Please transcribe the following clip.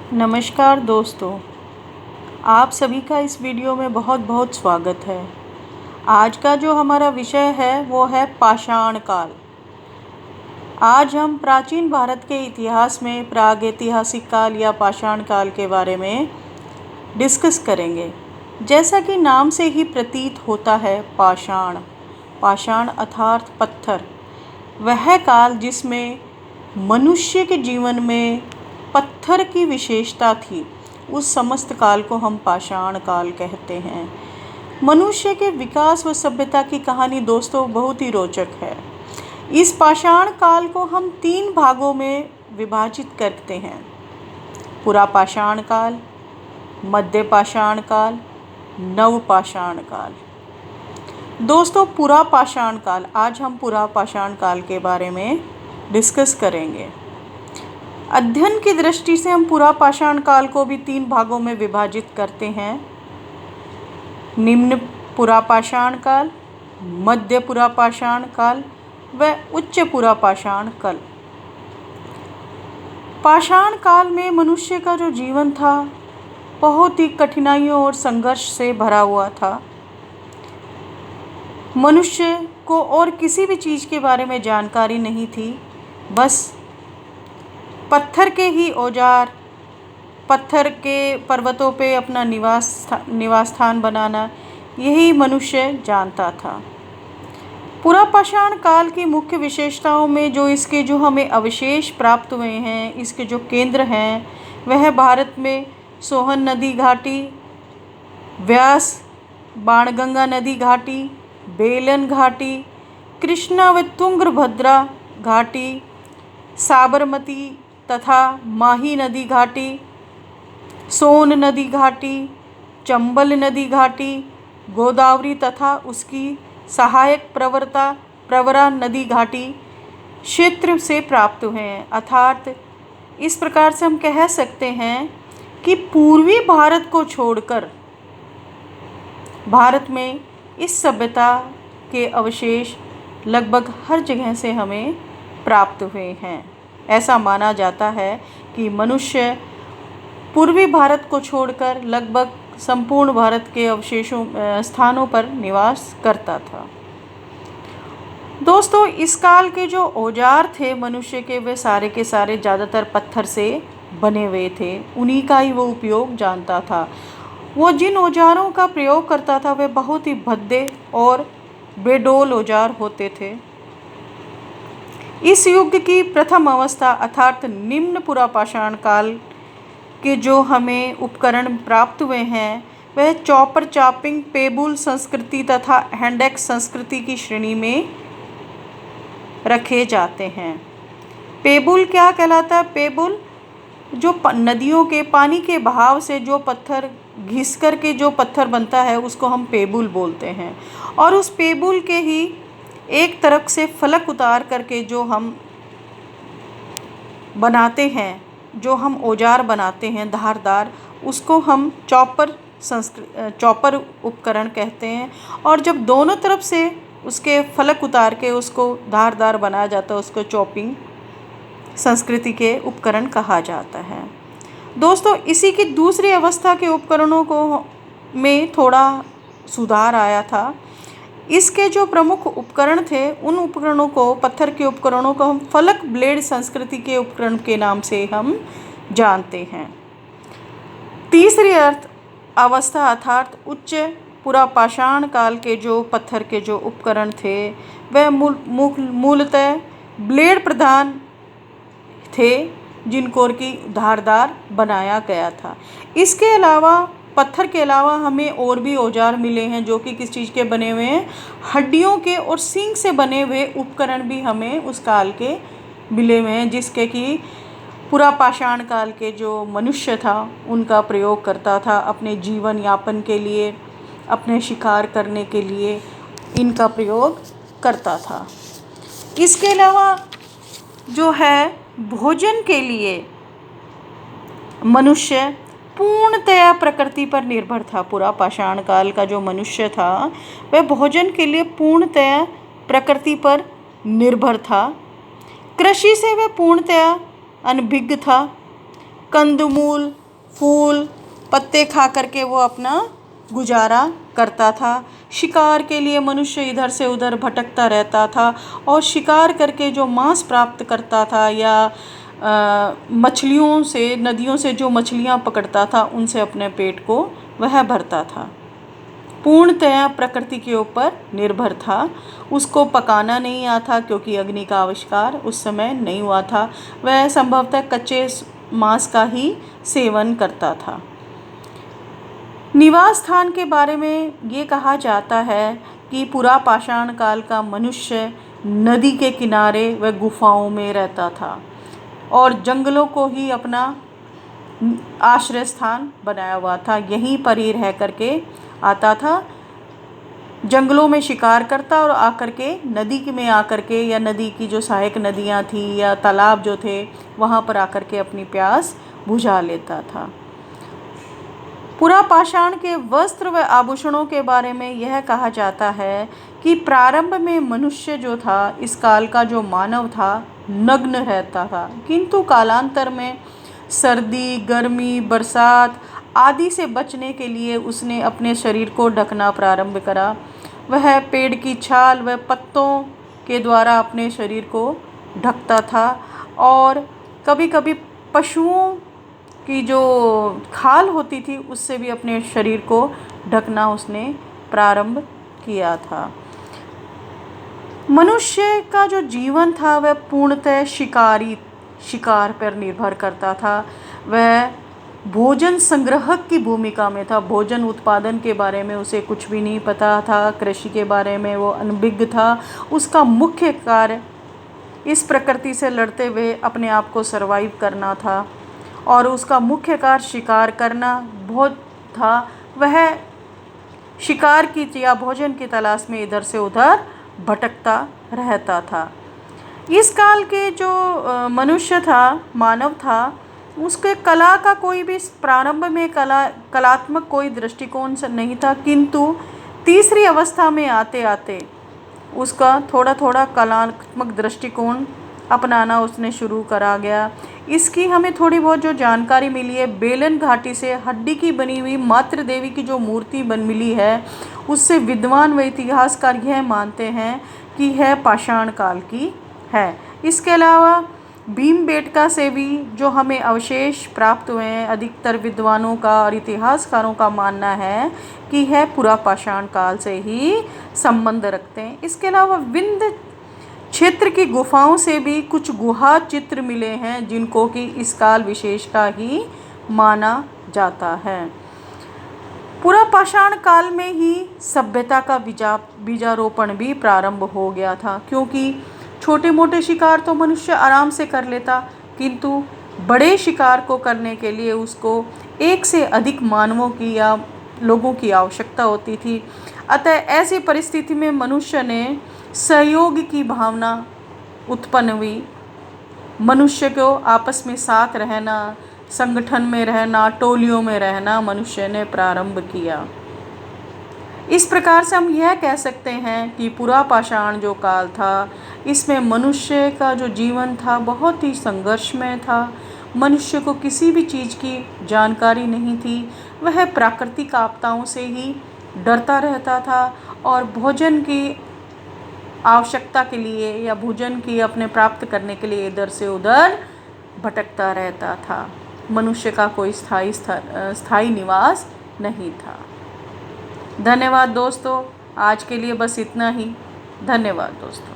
नमस्कार दोस्तों, आप सभी का इस वीडियो में बहुत बहुत स्वागत है। आज का जो हमारा विषय है वो है पाषाण काल। आज हम प्राचीन भारत के इतिहास में प्रागैतिहासिक काल या पाषाण काल के बारे में डिस्कस करेंगे। जैसा कि नाम से ही प्रतीत होता है, पाषाण पाषाण अर्थात पत्थर, वह काल जिसमें मनुष्य के जीवन में पत्थर की विशेषता थी, उस समस्त काल को हम पाषाण काल कहते हैं। मनुष्य के विकास व सभ्यता की कहानी दोस्तों बहुत ही रोचक है। इस पाषाण काल को हम 3 भागों में विभाजित करते हैं: पुरा पाषाण काल, मध्य पाषाण काल, नव पाषाण काल। दोस्तों, पुरा पाषाण काल, आज हम पुरा पाषाण काल के बारे में डिस्कस करेंगे। अध्ययन की दृष्टि से हम पुरा पाषाण काल को भी 3 भागों में विभाजित करते हैं: निम्न पुरा पाषाण काल, मध्य पुरा पाषाण काल व उच्च पुरा पाषाण काल। पाषाण काल में मनुष्य का जो जीवन था बहुत ही कठिनाइयों और संघर्ष से भरा हुआ था। मनुष्य को और किसी भी चीज़ के बारे में जानकारी नहीं थी, बस पत्थर के ही औजार, पत्थर के पर्वतों पे अपना निवास स्थान बनाना, यही मनुष्य जानता था। पुरा पाषाण काल की मुख्य विशेषताओं में जो हमें अवशेष प्राप्त हुए हैं, इसके जो केंद्र हैं, वह भारत में सोहन नदी घाटी, व्यास बाणगंगा नदी घाटी, बेलन घाटी, कृष्णा व तुंगभद्रा घाटी, साबरमती तथा माही नदी घाटी, सोन नदी घाटी, चंबल नदी घाटी, गोदावरी तथा उसकी सहायक प्रवरा नदी घाटी क्षेत्र से प्राप्त हुए हैं। अर्थात इस प्रकार से हम कह सकते हैं कि पूर्वी भारत को छोड़कर भारत में इस सभ्यता के अवशेष लगभग हर जगह से हमें प्राप्त हुए हैं। ऐसा माना जाता है कि मनुष्य पूर्वी भारत को छोड़कर लगभग संपूर्ण भारत के स्थानों पर निवास करता था। दोस्तों, इस काल के जो औजार थे मनुष्य के, वे सारे के सारे ज़्यादातर पत्थर से बने हुए थे। उन्हीं का ही वो उपयोग जानता था। वो जिन औजारों का प्रयोग करता था वे बहुत ही भद्दे और बेडोल औजार होते थे। इस युग की प्रथम अवस्था अर्थात निम्न पुरा पाषाण काल के जो हमें उपकरण प्राप्त हुए हैं, वह चॉपर चॉपिंग, पेबुल संस्कृति तथा हैंड एक्स संस्कृति की श्रेणी में रखे जाते हैं। पेबुल क्या कहलाता है? पेबुल जो नदियों के पानी के बहाव से जो पत्थर घिस कर के जो पत्थर बनता है, उसको हम पेबुल बोलते हैं। और उस पेबुल के ही एक तरफ से फलक उतार करके जो हम बनाते हैं, जो हम औजार बनाते हैं धारदार, उसको हम चॉपर उपकरण कहते हैं। और जब दोनों तरफ से उसके फलक उतार के उसको धारदार बनाया जाता है, उसको चॉपिंग संस्कृति के उपकरण कहा जाता है। दोस्तों, इसी की दूसरी अवस्था के उपकरणों को में थोड़ा सुधार आया था। इसके जो प्रमुख उपकरण थे, उन उपकरणों को, पत्थर के उपकरणों को हम फलक ब्लेड संस्कृति के उपकरण के नाम से हम जानते हैं। तीसरी अवस्था अर्थात उच्च पुरा पाषाण काल के जो पत्थर के जो उपकरण थे, वह मूलतः ब्लेड प्रधान थे, जिनको की धारदार बनाया गया था। इसके अलावा पत्थर के अलावा हमें और भी औजार मिले हैं जो कि किस चीज़ के बने हुए हैं? हड्डियों के और सींग से बने हुए उपकरण भी हमें उस काल के मिले हुए हैं, जिसके कि पुरा पाषाण काल के जो मनुष्य था उनका प्रयोग करता था अपने जीवन यापन के लिए, अपने शिकार करने के लिए इनका प्रयोग करता था। इसके अलावा जो है भोजन के लिए मनुष्य पूर्णतया प्रकृति पर निर्भर था। पुरा पाषाण काल का जो मनुष्य था वह भोजन के लिए पूर्णतया प्रकृति पर निर्भर था। कृषि से वह पूर्णतया अनभिज्ञ था। कंदमूल, फूल, पत्ते खा करके वो अपना गुजारा करता था। शिकार के लिए मनुष्य इधर से उधर भटकता रहता था और शिकार करके जो मांस प्राप्त करता था या मछलियों से, नदियों से जो मछलियां पकड़ता था उनसे अपने पेट को वह भरता था। पूर्णतया प्रकृति के ऊपर निर्भर था। उसको पकाना नहीं आता क्योंकि अग्नि का आविष्कार उस समय नहीं हुआ था। वह संभवतः कच्चे मांस का ही सेवन करता था। निवास स्थान के बारे में ये कहा जाता है कि पुरा पाषाण काल का मनुष्य नदी के किनारे व गुफाओं में रहता था और जंगलों को ही अपना आश्रय स्थान बनाया हुआ था। यहीं पर ही रह करके आता था, जंगलों में शिकार करता और आकर के नदी में आकर के या नदी की जो सहायक नदियाँ थी या तालाब जो थे वहाँ पर आकर के अपनी प्यास बुझा लेता था। पुरा पाषाण के वस्त्र व आभूषणों के बारे में यह कहा जाता है कि प्रारंभ में मनुष्य जो था, इस काल का जो मानव था, नग्न रहता था, किंतु कालांतर में सर्दी, गर्मी, बरसात आदि से बचने के लिए उसने अपने शरीर को ढकना प्रारंभ करा। वह पेड़ की छाल व पत्तों के द्वारा अपने शरीर को ढकता था और कभी कभी पशुओं की जो खाल होती थी उससे भी अपने शरीर को ढकना उसने प्रारंभ किया था। मनुष्य का जो जीवन था वह पूर्णतः शिकार पर निर्भर करता था। वह भोजन संग्रहक की भूमिका में था। भोजन उत्पादन के बारे में उसे कुछ भी नहीं पता था। कृषि के बारे में वो अनभिज्ञ था। उसका मुख्य कार्य इस प्रकृति से लड़ते हुए अपने आप को सरवाइव करना था और उसका मुख्य कार्य शिकार करना बहुत था। वह शिकार की या भोजन की तलाश में इधर से उधर भटकता रहता था। इस काल के जो मनुष्य था, मानव था, उसके कला का कोई भी प्रारंभ में कलात्मक कोई दृष्टिकोण नहीं था, किंतु तीसरी अवस्था में आते आते उसका थोड़ा थोड़ा कलात्मक दृष्टिकोण अपनाना उसने शुरू करा गया। इसकी हमें थोड़ी बहुत जो जानकारी मिली है, बेलन घाटी से हड्डी की बनी हुई मातृ देवी की जो मूर्ति मिली है, उससे विद्वान व इतिहासकार यह मानते हैं कि यह पाषाण काल की है। इसके अलावा भीमबेटका से भी जो हमें अवशेष प्राप्त हुए हैं, अधिकतर विद्वानों का और इतिहासकारों का मानना है कि यह पुरा पाषाण काल से ही संबंध रखते हैं। इसके अलावा विंध्य क्षेत्र की गुफाओं से भी कुछ गुहा चित्र मिले हैं जिनको कि इस काल विशेष का ही माना जाता है। पुरा पाषाण काल में ही सभ्यता का बीजारोपण भी प्रारंभ हो गया था, क्योंकि छोटे मोटे शिकार तो मनुष्य आराम से कर लेता, किंतु बड़े शिकार को करने के लिए उसको एक से अधिक मानवों की या लोगों की आवश्यकता होती थी। अतः ऐसी परिस्थिति में मनुष्य ने सहयोग की भावना उत्पन्न हुई। मनुष्य को आपस में साथ रहना, संगठन में रहना, टोलियों में रहना मनुष्य ने प्रारंभ किया। इस प्रकार से हम यह कह सकते हैं कि पुरा पाषाण जो काल था, इसमें मनुष्य का जो जीवन था बहुत ही संघर्षमय था। मनुष्य को किसी भी चीज़ की जानकारी नहीं थी। वह प्राकृतिक आपदाओं से ही डरता रहता था और भोजन की आवश्यकता के लिए या भोजन की अपने प्राप्त करने के लिए इधर से उधर भटकता रहता था। मनुष्य का कोई स्थायी निवास नहीं था। धन्यवाद दोस्तों, आज के लिए बस इतना ही। धन्यवाद दोस्तों।